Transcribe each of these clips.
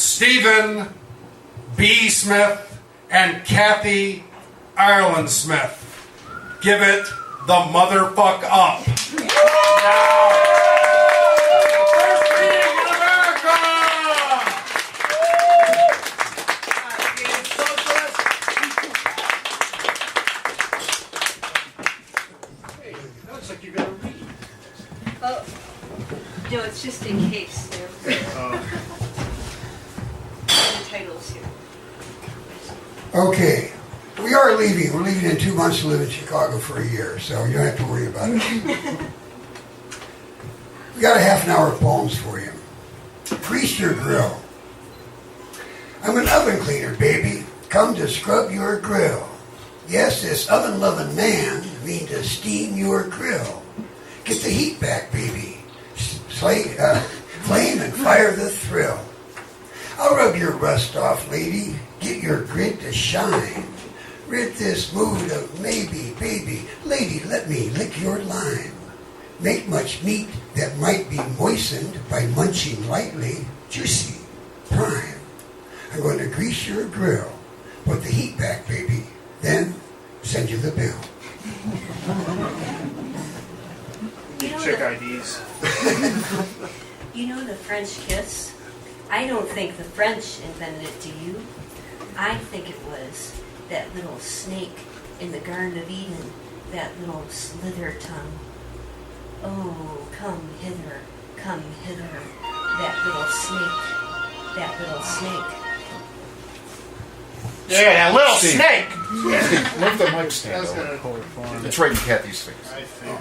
Stephen B. Smith and Kathy Ireland Smith. Give it the motherfuck up. Now, first reading in America! Hey, that looks like you're going to read. Oh, no, it's just in case. The titles here. Okay, we are leaving. We're leaving in 2 months to live in Chicago for a year, so you don't have to worry about it. We got a half an hour of poems for you. Grease your grill. I'm an oven cleaner, baby. Come to scrub your grill. Yes, this oven-loving man mean to steam your grill. Get the heat back, baby. Flame and fire the thrill. I'll rub your rust off, lady. Get your grit to shine. Rid this mood of maybe, baby. Lady, let me lick your lime. Make much meat that might be moistened by munching lightly. Juicy, prime. I'm going to grease your grill. Put the heat back, baby. Then send you the bill. Check IDs. You know the French kiss? I don't think the French invented it, do you? I think it was that little snake in the Garden of Eden, that little slither tongue. Oh, come hither, that little snake. Yeah, that little snake. Let the mic stand That's over. gonna- It's right in Kathy's face. I think.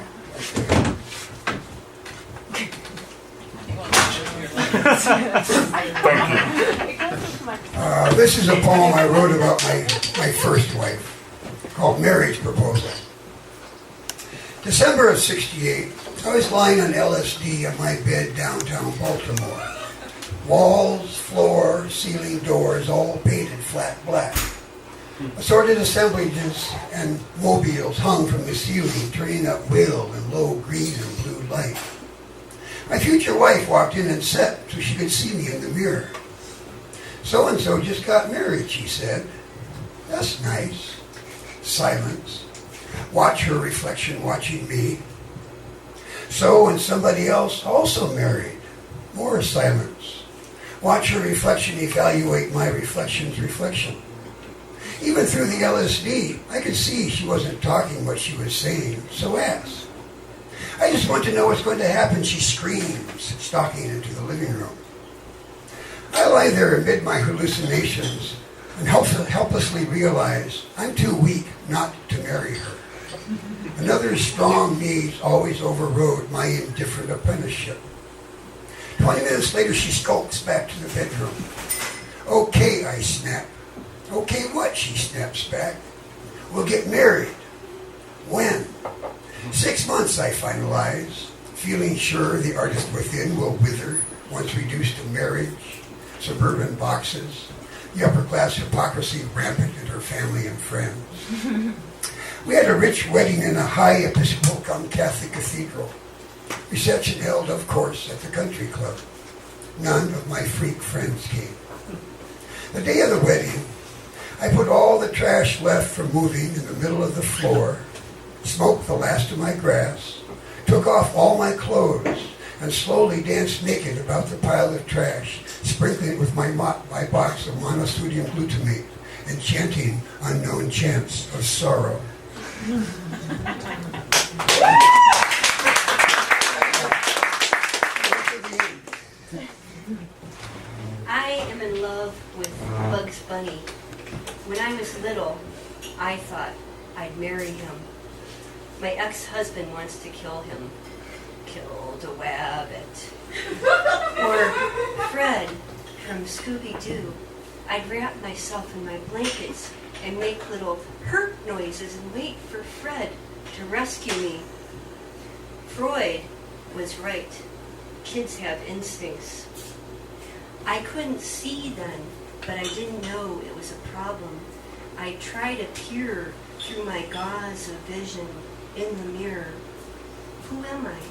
This is a poem I wrote about my first wife, called Marriage Proposal. December of '68, I was lying on LSD on my bed downtown Baltimore. Walls, floor, ceiling, doors, all painted flat black. Assorted assemblages and mobiles hung from the ceiling, turning up will and low green and blue light. My future wife walked in and sat so she could see me in the mirror. So-and-so just got married, she said. That's nice. Silence. Watch her reflection watching me. So and somebody else also married. More silence. Watch her reflection evaluate my reflection's reflection. Even through the LSD, I could see she wasn't talking what she was saying, so asked. I just want to know what's going to happen, she screams, stalking into the living room. I lie there amid my hallucinations and helplessly realize I'm too weak not to marry her. Another strong needs always overrode my indifferent apprenticeship. 20 minutes later, she skulks back to the bedroom. Okay, I snap. Okay, what? She snaps back. We'll get married. When? 6 months, I finalize, feeling sure the artist within will wither once reduced to marriage, suburban boxes, the upper-class hypocrisy rampant in her family and friends. We had a rich wedding in a high Episcopal Catholic cathedral. Reception held, of course, at the country club. None of my freak friends came. The day of the wedding, I put all the trash left from moving in the middle of the floor, smoked the last of my grass, took off all my clothes, and slowly danced naked about the pile of trash, sprinkling it with my box of monosodium glutamate and chanting unknown chants of sorrow. I am in love with Bugs Bunny. When I was little, I thought I'd marry him. My ex-husband wants to kill him. Killed a wabbit. Or Fred from Scooby-Doo. I'd wrap myself in my blankets and make little hurt noises and wait for Fred to rescue me. Freud was right. Kids have instincts. I couldn't see then, but I didn't know it was a problem. I tried to peer through my gauze of vision in the mirror. Who am I?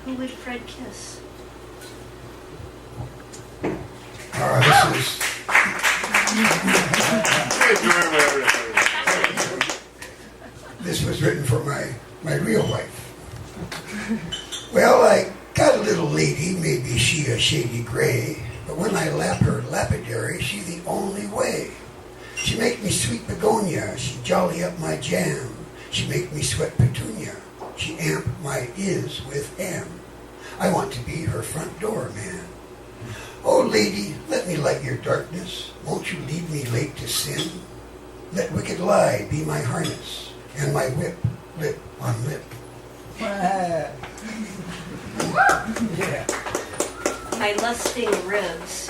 Who would Fred kiss? This is shady gray, but when I lap her lapidary, she the only way. She make me sweet begonia, she jolly up my jam. She make me sweat petunia, she amp my is with am. I want to be her front door man. Oh lady, let me light your darkness. Won't you lead me late to sin? Let wicked lie be my harness, and my whip, lip on lip. My lusting ribs.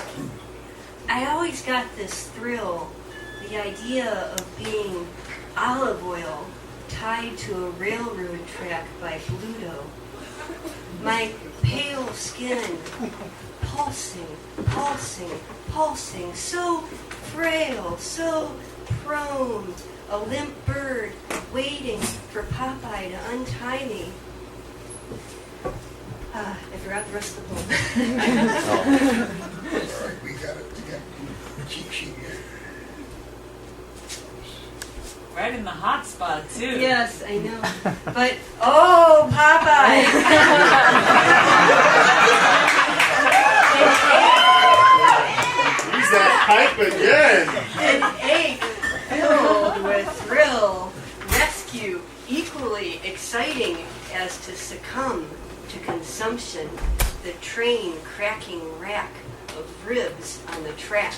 I always got this thrill, the idea of being olive oil tied to a railroad track by Bluto. My pale skin, pulsing, pulsing, pulsing, so frail, so prone, a limp bird waiting for Popeye to untie me. I forgot the rest of the poem. All right, we got it together. Cheat sheet here. Right in the hot spot, too. Yes, I know. But, oh, Popeye! Use that pipe again. An ache filled with thrill, rescue equally exciting as to succumb to consumption, the train cracking rack of ribs on the track.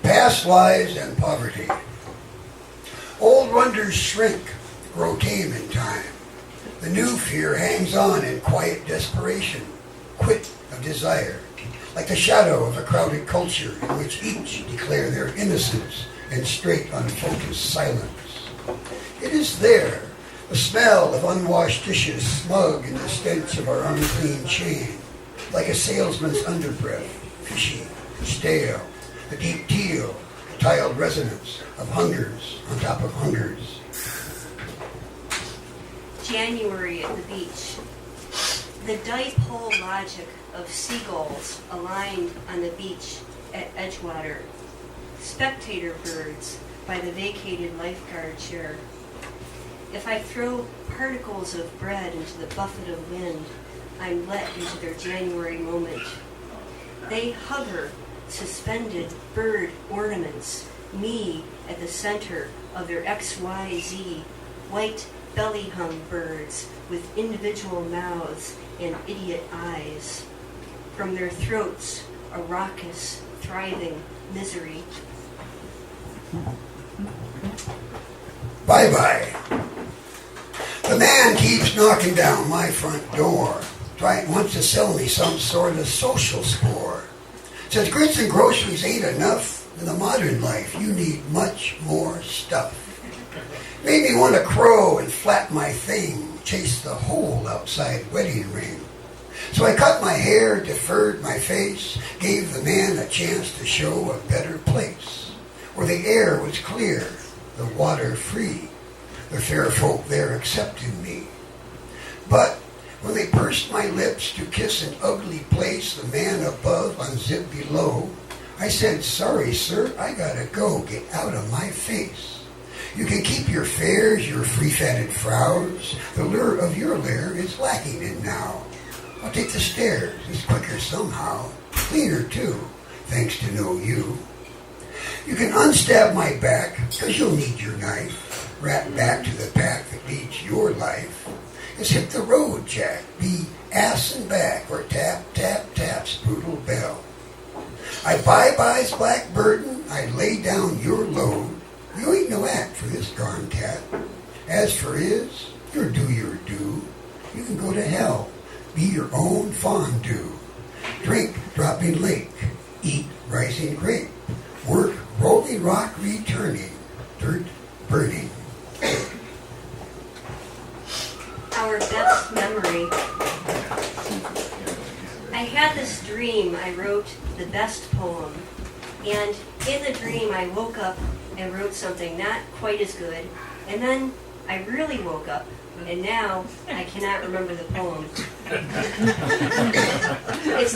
Past lives and poverty. Old wonders shrink, grow tame in time. The new fear hangs on in quiet desperation, quit of desire, like the shadow of a crowded culture in which each declare their innocence in straight, unfocused silence. It is there, the smell of unwashed dishes smug in the stench of our unclean chain, like a salesman's underbreath, fishy, stale, the deep teal, the tiled resonance of hungers on top of hungers. January at the beach. The dipole logic of seagulls aligned on the beach at Edgewater. Spectator birds by the vacated lifeguard chair. If I throw particles of bread into the buffet of wind, I'm let into their January moment. They hover, suspended bird ornaments, me at the center of their XYZ, white belly hung birds with individual mouths and idiot eyes. From their throats, a raucous, thriving misery. Bye-bye. The man keeps knocking down my front door, wants to sell me some sort of social score. Says grits and groceries ain't enough. In the modern life, you need much more stuff. Made me want to crow and flap my thing, chase the hole outside wedding ring. So I cut my hair, deferred my face, gave the man a chance to show a better place, where the air was clear, the water free, the fair folk there accepted me. But when they pursed my lips to kiss an ugly place, the man above unzipped below, I said, sorry, sir, I gotta go, get out of my face. You can keep your fares, your free-fatted frowns. The lure of your lair is lacking in now. I'll take the stairs, it's quicker somehow. Cleaner, too, thanks to know you. You can unstab my back, 'cause you'll need your knife. Rat back to the pack that leads your life. It's hit the road, Jack. Be ass and back, or tap, tap, tap's brutal bell. I bye-byes black burden, I lay down your load. You ain't no act for this darn cat. As for his, you're do your due. You can go to hell, be your own fondue. Drink dropping lake, eat rising grape. Work rolling rock returning, dirt burning. Our best memory. I had this dream. I wrote the best poem. And in the dream, I woke up and wrote something not quite as good. And then I really woke up. And now I cannot remember the poem. It's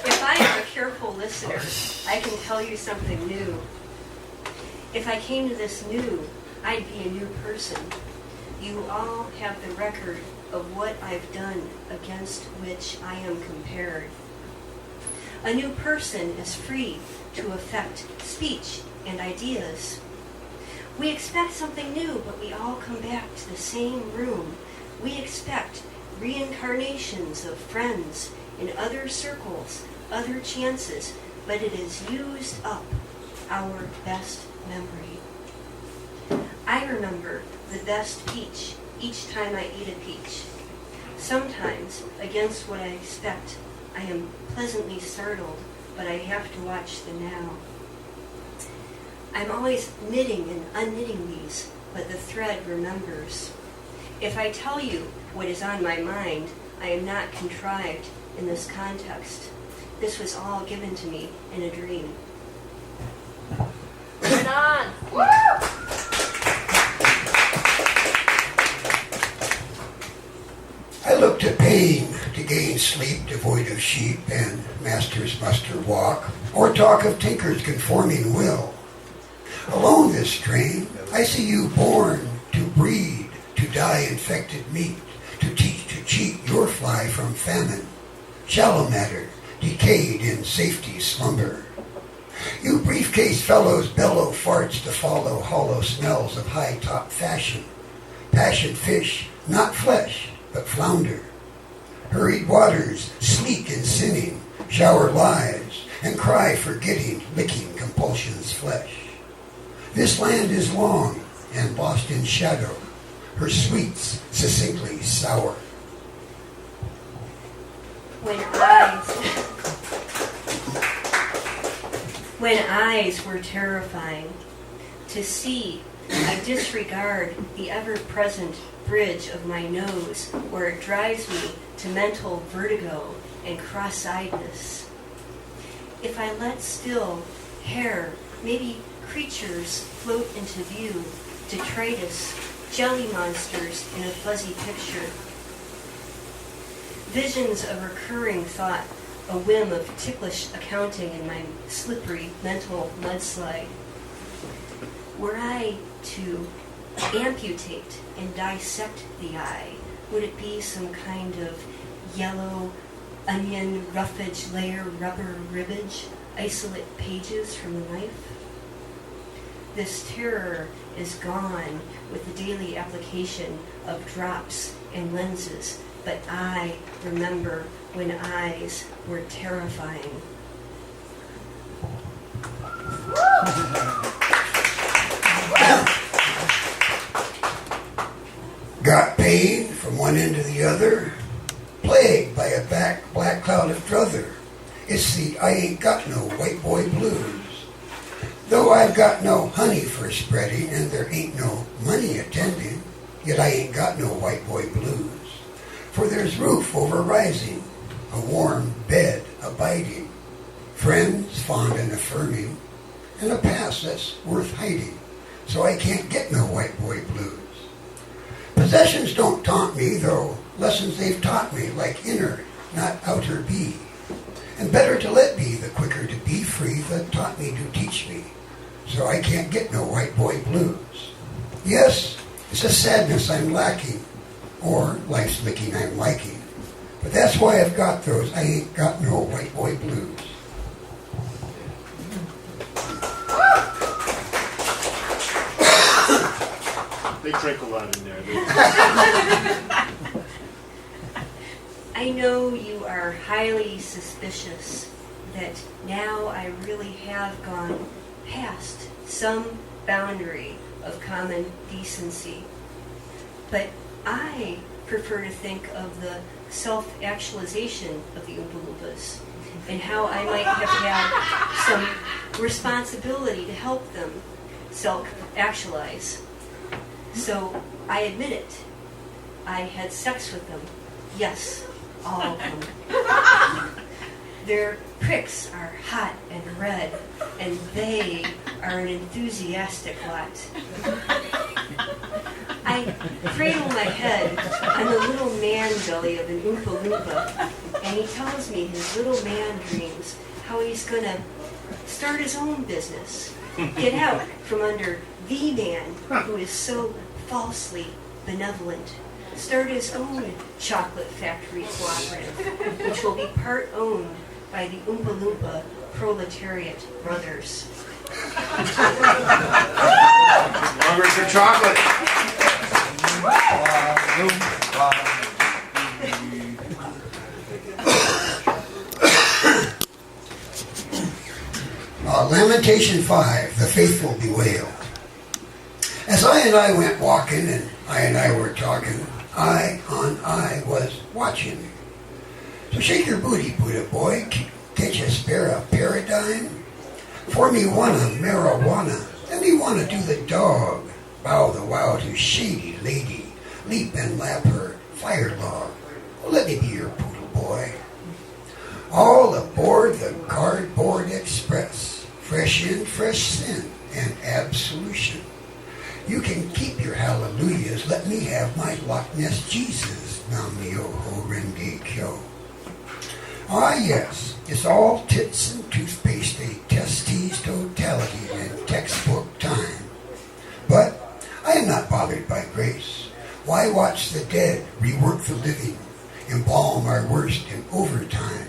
if I am a careful listener, I can tell you something new. If I came to this new, I'd be a new person. You all have the record of what I've done against which I am compared. A new person is free to affect speech and ideas. We expect something new, but we all come back to the same room. We expect reincarnations of friends in other circles, other chances, but it has used up our best memory. I remember the best peach each time I eat a peach. Sometimes, against what I expect, I am pleasantly startled, but I have to watch the now. I'm always knitting and unknitting these, but the thread remembers. If I tell you what is on my mind, I am not contrived in this context. This was all given to me in a dream. Right on. I look to pain to gain sleep devoid of sheep and master's muster walk, or talk of tinker's conforming will. Alone this strain, I see you born to breed, to die infected meat, to teach to cheat your fly from famine, shallow matter, decayed in safety slumber. You briefcase fellows bellow farts to follow hollow smells of high-top fashion, passion fish, not flesh, but flounder. Hurried waters, sleek in sinning, shower lies, and cry forgetting, licking compulsion's flesh. This land is long and lost in shadow, her sweets succinctly sour. When eyes were terrifying, to see, I disregard the ever-present bridge of my nose where it drives me to mental vertigo and cross-eyedness. If I let still hair, maybe creatures float into view, detritus, jelly monsters in a fuzzy picture. Visions of recurring thought, a whim of ticklish accounting in my slippery mental mudslide. Were I to amputate and dissect the eye, would it be some kind of yellow onion roughage layer rubber ribbage, isolate pages from the knife? This terror is gone with the daily application of drops and lenses, but I remember when eyes were terrifying. Got pain from one end to the other, plagued by a black cloud of druther. It's the I ain't got no white boy blues. Though I've got no honey for spreading and there ain't no money attending, yet I ain't got no white boy blues. For there's roof over rising, a warm bed abiding, friends fond and affirming, and a past that's worth hiding. So I can't get no white boy blues. Possessions don't taunt me, though lessons they've taught me, like inner, not outer be. And better to let be, the quicker to be free, that taught me to teach me. So I can't get no white boy blues. Yes, it's a sadness I'm lacking, or life's licking I'm liking. But that's why I've got those I ain't got no white boy blues. They drink a lot in there. I know you are highly suspicious that now I really have gone past some boundary of common decency. But I prefer to think of the self-actualization of the Oompa Loompas and how I might have had some responsibility to help them self-actualize. So I admit it. I had sex with them. Yes, all of them. Their pricks are hot and red, and they are an enthusiastic lot. I cradle my head on the little man belly of an Oompa Loompa, and he tells me his little man dreams, how he's going to start his own business, Get out from under the man who is so falsely benevolent. Start his own chocolate factory cooperative, which will be part owned by the Oompa Loompa proletariat brothers. Hungry for chocolate. Lamentation 5, the faithful bewail. As I and I went walking, and I and I were talking, I on I was watching. So shake your booty, Buddha boy, can't you spare a paradigm? For me wanna marijuana, and me wanna do the dog, bow the wow to shady lady, leap and lap her fire log. Well, let me be your poodle boy. All aboard the Cardboard Express. Fresh in, fresh sin, and absolution. You can keep your hallelujahs. Let me have my Loch Ness Jesus. Nam myoho renge kyo. Ah, yes, it's all tits and toothpaste, a testes totality in textbook time. But I am not bothered by grace. Why watch the dead rework the living, embalm our worst in overtime?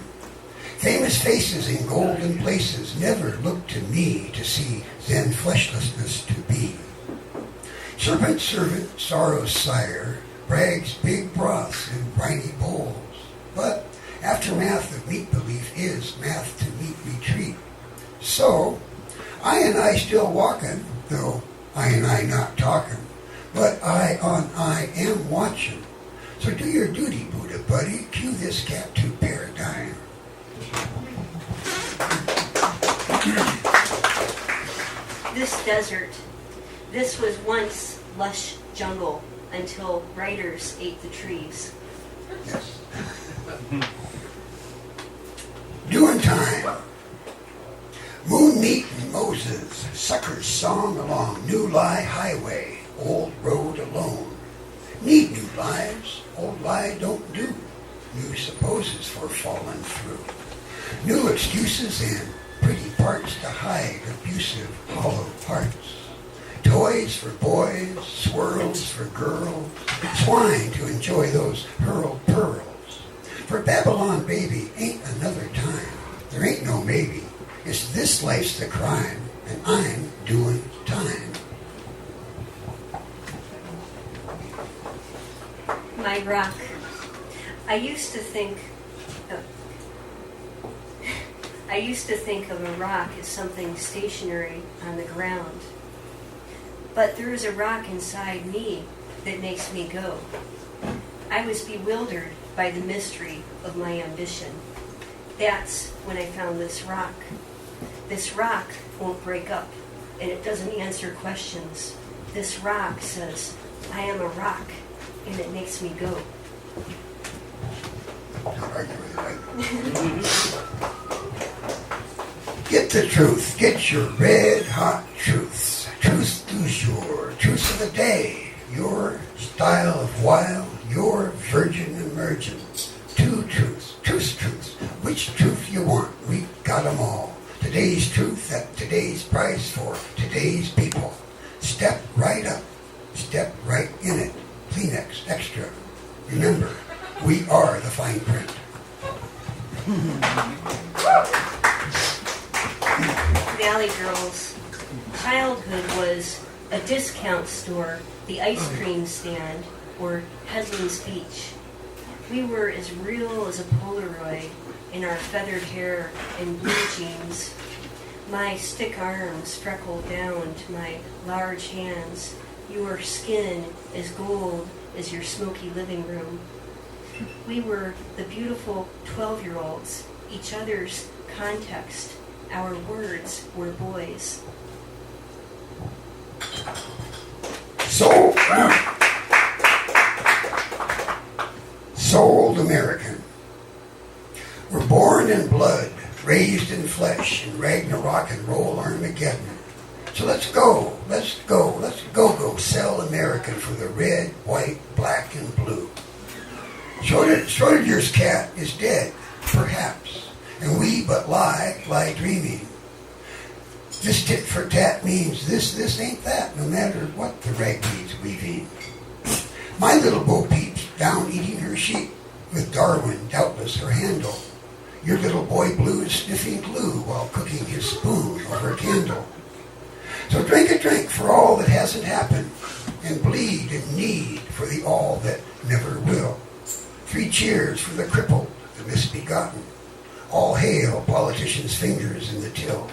Famous faces in golden places never look to me to see Zen fleshlessness to be. Serpent servant, sorrow's sire, brags big broths in briny bowls. But aftermath of meat belief is math to meat retreat. So, I and I still walking, though I and I not talking. But I on I am watching. So do your duty, Buddha buddy. Cue this cat to paradigm. This desert, this was once lush jungle until riders ate the trees. Yes. Doing time. Moon meet and Moses, sucker's song along New Lie Highway, old road alone. Need new lives, old lie don't do. New supposes for falling through. New excuses and pretty parts to hide abusive, hollow parts. Toys for boys, swirls for girls, swine to enjoy those hurled pearls. For Babylon baby ain't another time. There ain't no maybe. It's this life's the crime, and I'm doing time. My rock. I used to think of a rock as something stationary on the ground. But there is a rock inside me that makes me go. I was bewildered by the mystery of my ambition. That's when I found this rock. This rock won't break up, and it doesn't answer questions. This rock says, I am a rock, and it makes me go. Don't argue with it. Get the truth. Get your red hot truths. Truth du jour. Truth of the day. Your style of wild. Your virgin emergence. Two truths. Truths. Which truth you want? We got 'em all. Today's truth at today's price for today's people. Step right up. Step right in it. Kleenex extra. Remember, we are the fine print. Valley Girls. Childhood was a discount store, the ice cream stand, or Headlands Beach. We were as real as a Polaroid in our feathered hair and blue jeans. My stick arms freckled down to my large hands. Your skin as gold as your smoky living room. We were the beautiful 12-year-olds, each other's context. Our words were boys. Sold American. We're born in blood, raised in flesh, in Ragnarok and roll Armageddon. So let's go, sell American for the red, white, black, and blue. Schrodinger's cat is dead, perhaps, and we but lie dreaming. This tit for tat means this ain't that, no matter what the rag needs weaving. My little Bo Peep's down eating her sheep, with Darwin doubtless her handle. Your little boy Blue is sniffing glue while cooking his spoon over a candle. So drink a drink for all that hasn't happened, and bleed and need for the all that never will. 3 cheers for the crippled, the misbegotten. All hail politicians' fingers in the till.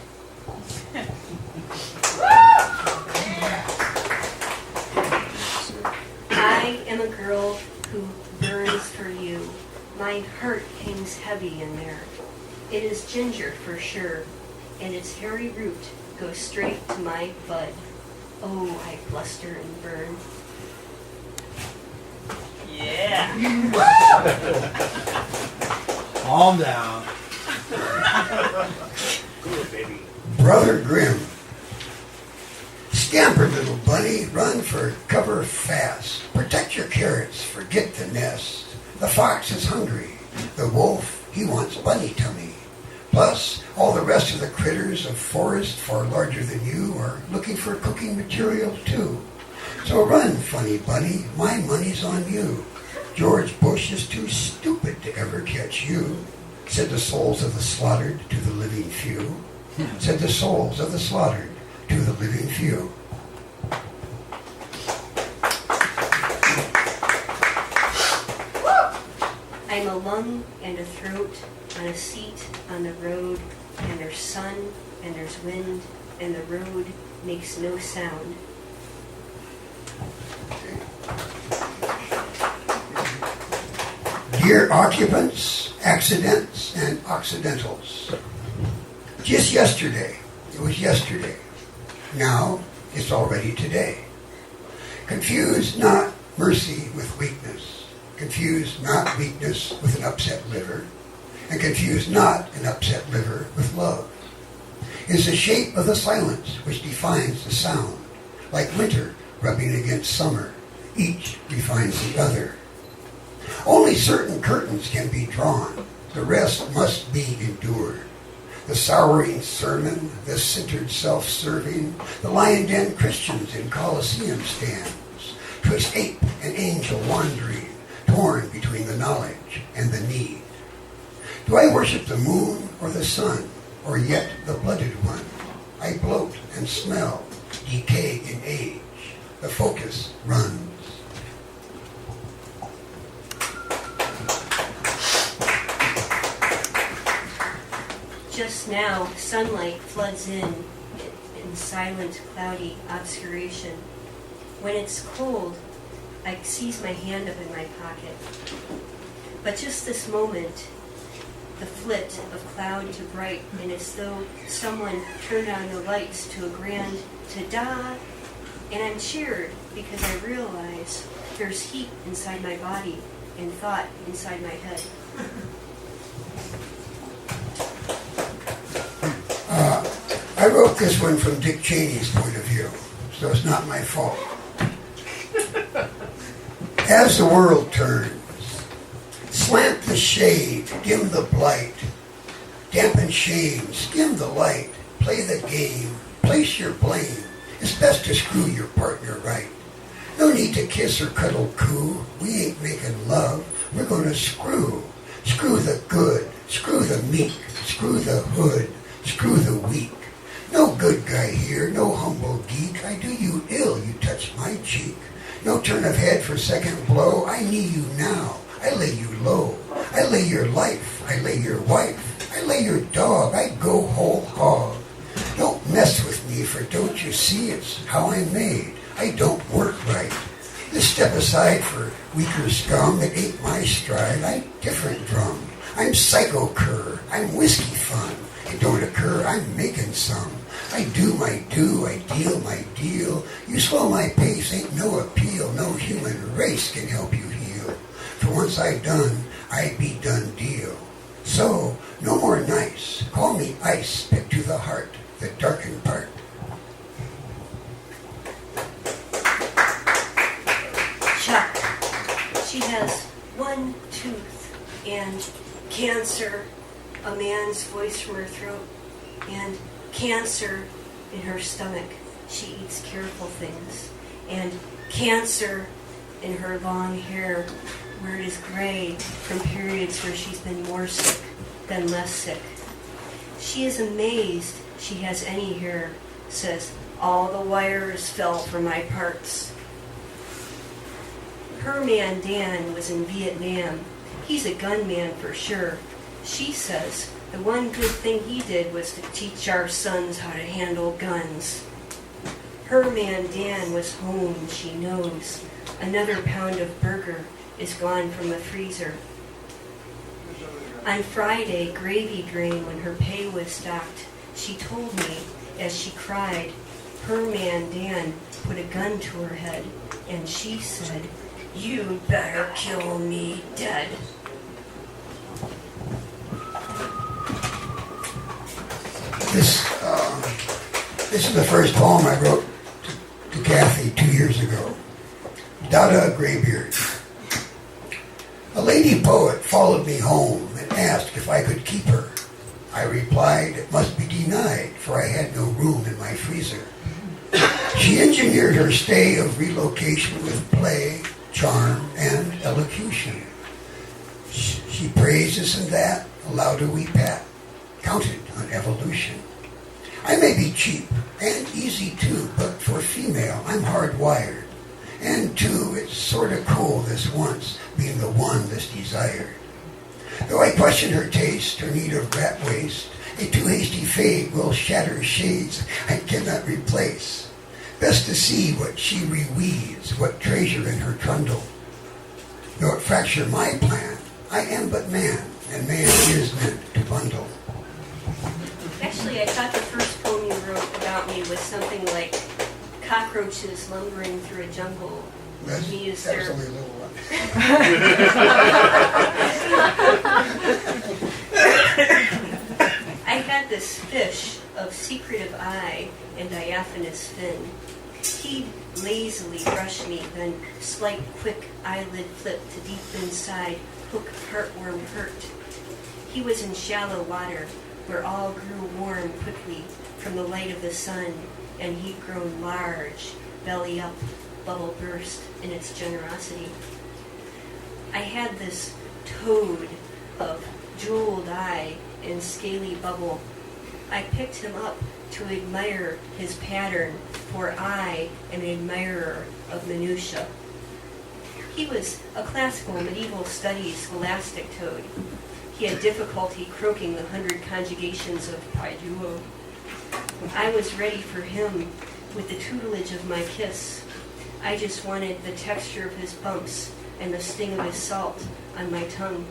I am a girl who burns for you. My heart hangs heavy in there. It is ginger for sure, and its hairy root goes straight to my bud. Oh, I bluster and burn. Yeah. Calm down. Good, baby. Brother Grimm. Scamper, little bunny, run for cover fast. Protect your carrots, forget the nest. The fox is hungry. The wolf, he wants bunny tummy. Plus, all the rest of the critters of forest far larger than you are looking for cooking material too. So run, funny bunny, my money's on you. George Bush is too stupid to ever catch you, said the souls of the slaughtered to the living few. Said the souls of the slaughtered to the living few. I'm a lung and a throat on a seat on the road, and there's sun and there's wind, and the road makes no sound. Dear occupants, accidents, and occidentals. Just yesterday, it was yesterday. Now, it's already today. Confuse not mercy with weakness. Confuse not weakness with an upset liver. And confuse not an upset liver with love. It is the shape of the silence which defines the sound. Like winter rubbing against summer, each defines the other. Only certain curtains can be drawn. The rest must be endured. The souring sermon, the centered self-serving, the lion den Christians in Colosseum stands, 'twixt ape and angel wandering, torn between the knowledge and the need. Do I worship the moon or the sun, or yet the blooded one? I bloat and smell, decay in age. The focus runs. Just now, sunlight floods in silent, cloudy obscuration. When it's cold, I seize my hand up in my pocket. But just this moment, the flit of cloud to bright, and it's though someone turned on the lights to a grand ta-da, and I'm cheered because I realize there's heat inside my body and thought inside my head. I wrote this one from Dick Cheney's point of view, so it's not my fault. As the world turns, slant the shade, dim the blight, dampen shame, skim the light, play the game, place your blame. It's best to screw your partner right. No need to kiss or cuddle coo. We ain't making love, we're gonna screw. Screw the good, screw the meek, screw the hood, screw the weak. No good guy here, no humble geek. I do you ill, you touch my cheek. No turn of head for second blow. I knee you now, I lay you low. I lay your life, I lay your wife, I lay your dog, I go whole hog. Don't mess with me, for don't you see it's how I'm made. I don't work right. Just step aside for weaker scum. It ain't my stride, I different drum. I'm psycho cur, I'm whiskey fun. It don't occur, I'm making some. I do my do, I deal my deal. You slow my pace, ain't no appeal. No human race can help you heal. For once I done, I be done deal. So, no more nice. Call me ice, pick to the heart, the darkened part. Chuck, she has one tooth and cancer, a man's voice from her throat, and cancer, in her stomach. She eats careful things. And cancer in her long hair, where it is gray from periods where she's been more sick than less sick. She is amazed she has any hair, says, all the wires fell for my parts. Her man Dan was in Vietnam. He's a gunman for sure. She says the one good thing he did was to teach our sons how to handle guns. Her man Dan was home, she knows. Another pound of burger is gone from the freezer. On Friday, gravy drain when her pay was stocked, she told me as she cried, her man Dan put a gun to her head, and she said, "You better kill me dead." This is the first poem I wrote to Kathy 2 years ago. Dada Graybeard. A lady poet followed me home and asked if I could keep her. I replied it must be denied, for I had no room in my freezer. She engineered her stay of relocation with play, charm, and elocution. She praised this and that, allowed a wee pat, counted on evolution. I may be cheap and easy too, but for female, I'm hardwired. And two, it's sort of cool this once being the one that's desired. Though I question her taste, her need of rat waste, a too hasty fade will shatter shades I cannot replace. Best to see what she reweaves, what treasure in her trundle. Though it fracture my plan, I am but man, and man is meant to bundle. Actually, I thought the first poem you wrote about me was something like cockroaches lumbering through a jungle. That's Me is their... only a little one. I had this fish of secretive eye and diaphanous fin. He'd lazily brush me, then slight quick eyelid flip to deep inside, hook heartworm hurt. He was in shallow water, where all grew warm quickly from the light of the sun, and he'd grown large, belly up, bubble burst in its generosity. I had this toad of jeweled eye and scaly bubble. I picked him up to admire his pattern, for I am an admirer of minutia. He was a classical medieval studies scholastic toad. He had difficulty croaking the 100 conjugations of Paiduo. I was ready for him with the tutelage of my kiss. I just wanted the texture of his bumps and the sting of his salt on my tongue.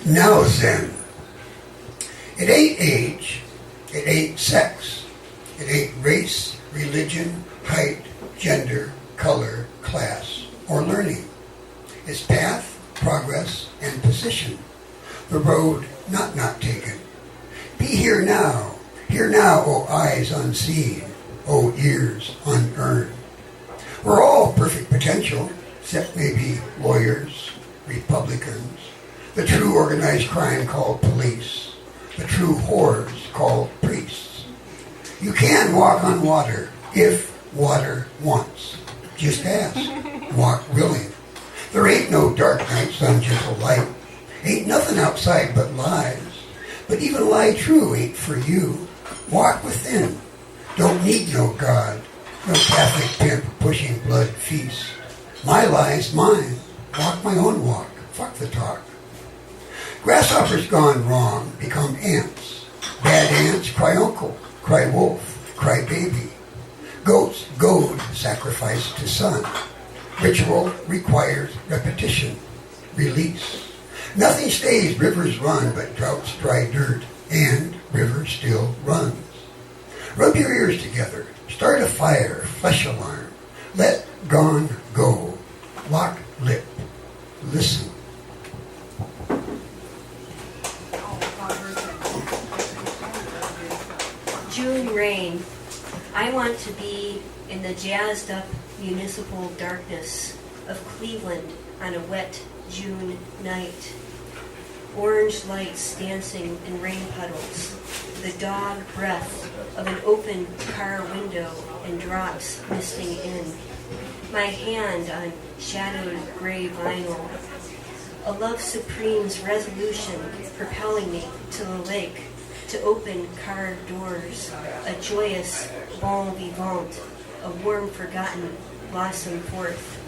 Now then, it ain't age, it ain't sex, it ain't race, religion, height, gender, color, class, or learning. It's path, progress, and position. The road not taken. Be here now, O eyes unseen, O ears unearned. We're all perfect potential, except maybe lawyers, Republicans, the true organized crime called police, the true whores called priests. You can walk on water if water wants. Just ask. Walk willing. There ain't no dark night, sun, gentle light. Ain't nothing outside but lies. But even lie true ain't for you. Walk within. Don't need no God. No Catholic pimp pushing blood feast. My lie's mine. Walk my own walk. Fuck the talk. Grasshoppers gone wrong become ants. Bad ants cry uncle, cry wolf, cry baby. Goats goad sacrifice to sun. Ritual requires repetition, release. Nothing stays, rivers run, but droughts dry dirt, and river still runs. Rub your ears together, start a fire, flesh alarm. Let gone go, lock lip, listen. June rain. I want to be in the jazzed up municipal darkness of Cleveland on a wet June night. Orange lights dancing in rain puddles, the dog breath of an open car window and drops misting in. My hand on shadowed gray vinyl. A love supreme's resolution propelling me to the lake, to open car doors, a joyous bon vivant, a warm forgotten blossom forth.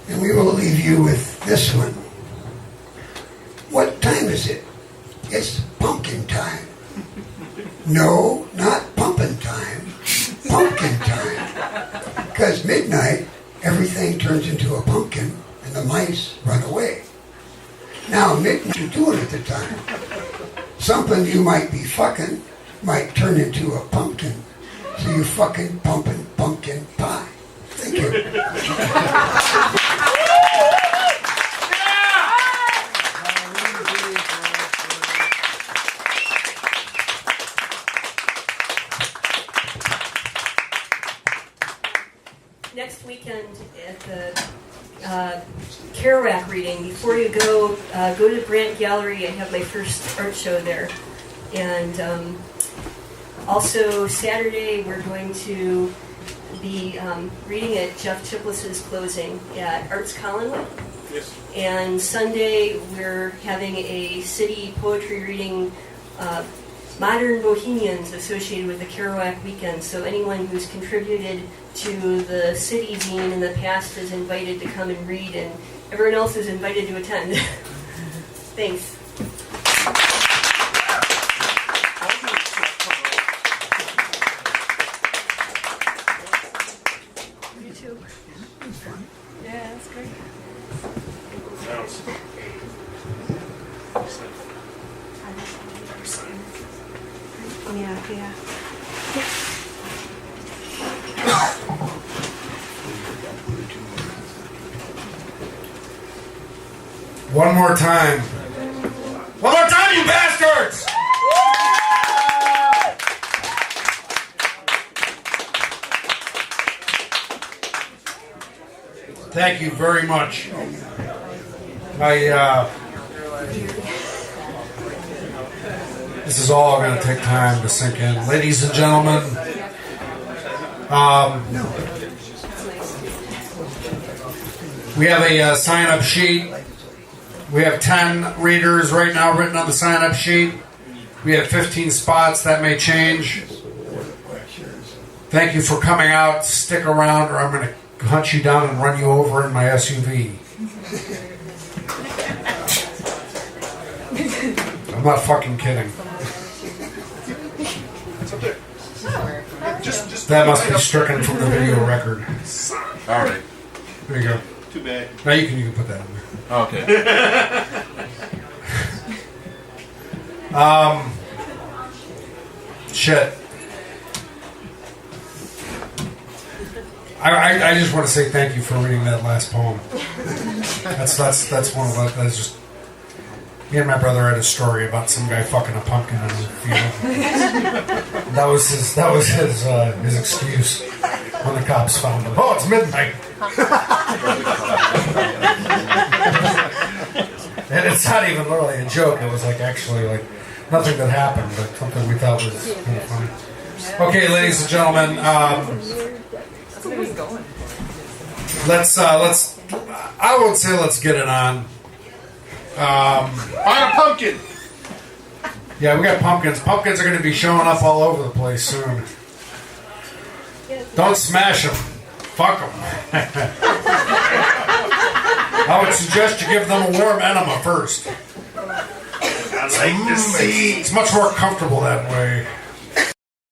And we will leave you with this one. What time is it? It's pumpkin time. No, not pumping time. Pumpkin time. Because midnight, everything turns into a pumpkin and the mice run away. Now, midnight, you're doing at the time. Something you might be fucking might turn into a pumpkin. So you fucking pumping pumpkin pie. Thank you. Next weekend at the Kerouac reading, before you go to Brant Gallery. I have my first art show there. And also Saturday we're going to be reading at Jeff Chiplis's closing at Arts Collinwood. Yes. And Sunday we're having a city poetry reading, Modern Bohemians, associated with the Kerouac weekend. So anyone who's contributed to the city zine in the past is invited to come and read, and everyone else is invited to attend. Thanks. You too. Yeah, that's great. Yeah. One more time. One more time, you bastards! Thank you very much. This is all going to take time to sink in. Ladies and gentlemen, we have a sign-up sheet. We have 10 readers right now written on the sign-up sheet. We have 15 spots. That may change. Thank you for coming out. Stick around or I'm going to hunt you down and run you over in my SUV. I'm not fucking kidding. That must be stricken from the video record. All right. There you go. Too bad. Now you can put that in there. Okay. Shit. I just want to say thank you for reading that last poem. That's one of the, that's just. Me and my brother had a story about some guy fucking a pumpkin in the field. That was his excuse when the cops found him. Oh, it's midnight. And it's not even literally a joke. It was like actually like nothing that happened, but something we thought was kind of funny. Okay, ladies and gentlemen, let's I won't say let's get it on. Find a pumpkin! Yeah, we got pumpkins. Pumpkins are going to be showing up all over the place soon. Don't smash them. Fuck them. I would suggest you give them a warm enema first. I like to see. It's much more comfortable that way.